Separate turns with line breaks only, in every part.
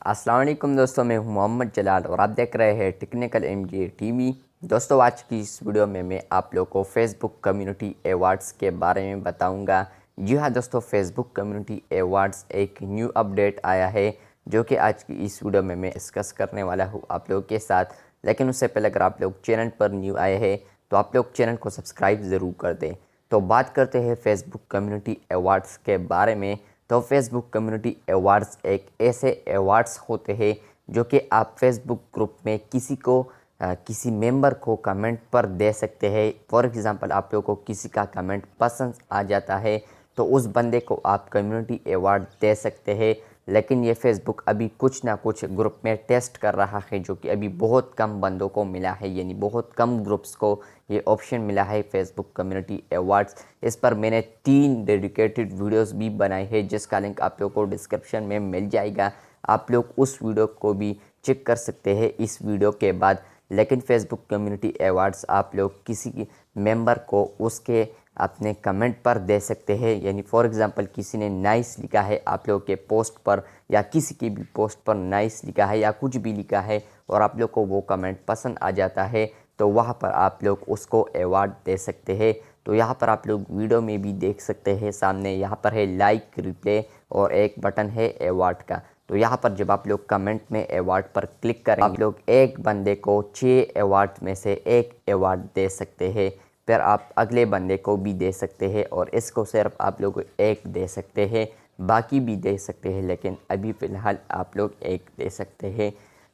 अस्सलाम वालेकुम दोस्तों, मैं हूं मोहम्मद जलाल और आप देख रहे हैं टेक्निकल एमजे टीवी। दोस्तों, आज की इस वीडियो में मैं आप लोगों को फेसबुक कम्युनिटी अवार्ड्स के बारे में बताऊंगा। जी हाँ दोस्तों, फेसबुक कम्युनिटी अवार्ड्स एक न्यू अपडेट आया है जो कि आज की इस वीडियो में मैं डिस्कस करने वाला हूँ आप लोगों के साथ। लेकिन उससे पहले अगर आप लोग चैनल पर न्यू आए हैं तो आप लोग चैनल को सब्सक्राइब ज़रूर कर दें। तो बात करते हैं फेसबुक कम्युनिटी अवार्ड्स के बारे में। तो फेसबुक कम्युनिटी अवार्ड्स एक ऐसे अवार्ड्स होते हैं जो कि आप फेसबुक ग्रुप में किसी मेंबर को कमेंट पर दे सकते हैं। फॉर एग्ज़ाम्पल, आप लोगों को किसी का कमेंट पसंद आ जाता है तो उस बंदे को आप कम्युनिटी अवार्ड दे सकते हैं। लेकिन ये फेसबुक अभी कुछ ना कुछ ग्रुप में टेस्ट कर रहा है जो कि अभी बहुत कम बंदों को मिला है, यानी बहुत कम ग्रुप्स को ये ऑप्शन मिला है फेसबुक कम्युनिटी अवार्ड्स। इस पर मैंने 3 डेडिकेटेड वीडियोस भी बनाए हैं जिसका लिंक आप लोगों को डिस्क्रिप्शन में मिल जाएगा। आप लोग उस वीडियो को भी चेक कर सकते हैं इस वीडियो के बाद। लेकिन फेसबुक कम्युनिटी अवार्ड्स आप लोग किसी मेंबर को उसके अपने कमेंट पर दे सकते हैं। यानी फॉर एग्ज़ाम्पल, किसी ने नाइस लिखा है आप लोगों के पोस्ट पर या किसी की भी पोस्ट पर नाइस लिखा है या कुछ भी लिखा है और आप लोग को वो कमेंट पसंद आ जाता है तो वहाँ पर आप लोग उसको अवार्ड दे सकते हैं। तो यहाँ पर आप लोग वीडियो में भी देख सकते हैं, सामने यहाँ पर है लाइक, रिप्ले और एक बटन है अवार्ड का। तो यहाँ पर जब आप लोग कमेंट में अवार्ड पर क्लिक करें, आप लोग एक बंदे को 6 अवार्ड में से एक अवार्ड दे सकते हैं। फिर आप अगले बंदे को भी दे सकते हैं और इसको सिर्फ आप लोग एक दे सकते हैं, बाकी भी दे सकते हैं, लेकिन अभी फ़िलहाल आप लोग एक दे सकते हैं।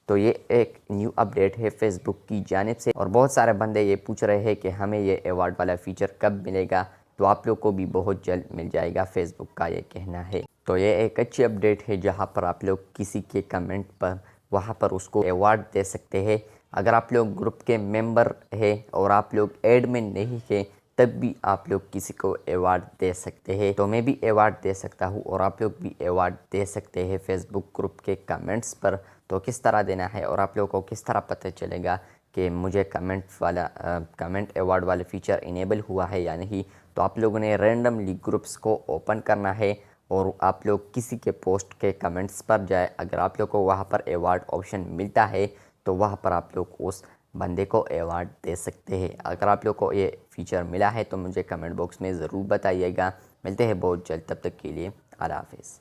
तो ये एक न्यू अपडेट है फेसबुक की जानिब से और बहुत सारे बंदे ये पूछ रहे हैं कि हमें ये अवार्ड वाला फ़ीचर कब मिलेगा। तो आप लोग को भी बहुत जल्द मिल जाएगा, फेसबुक का ये कहना है। तो ये एक अच्छी अपडेट है जहाँ पर आप लोग किसी के कमेंट पर वहाँ पर उसको अवार्ड दे सकते हैं। अगर आप लोग ग्रुप के मेंबर हैं और आप लोग एडमिन नहीं हैं तब भी आप लोग किसी को अवार्ड दे सकते हैं। तो मैं भी अवार्ड दे सकता हूँ और आप लोग भी अवार्ड दे सकते हैं फेसबुक ग्रुप के कमेंट्स पर। तो किस तरह देना है और आप लोगों को किस तरह पता चलेगा कि मुझे कमेंट अवार्ड वाला फ़ीचर इनेबल हुआ है या नहीं। तो आप लोगों ने रैंडमली ग्रुप्स को ओपन करना है और आप लोग किसी के पोस्ट के कमेंट्स पर जाए। अगर आप लोग को वहाँ पर अवार्ड ऑप्शन मिलता है तो वहाँ पर आप लोग उस बंदे को अवार्ड दे सकते हैं। अगर आप लोग को ये फ़ीचर मिला है तो मुझे कमेंट बॉक्स में ज़रूर बताइएगा। मिलते हैं बहुत जल्द, तब तक के लिए अल्लाह हाफ़िज़।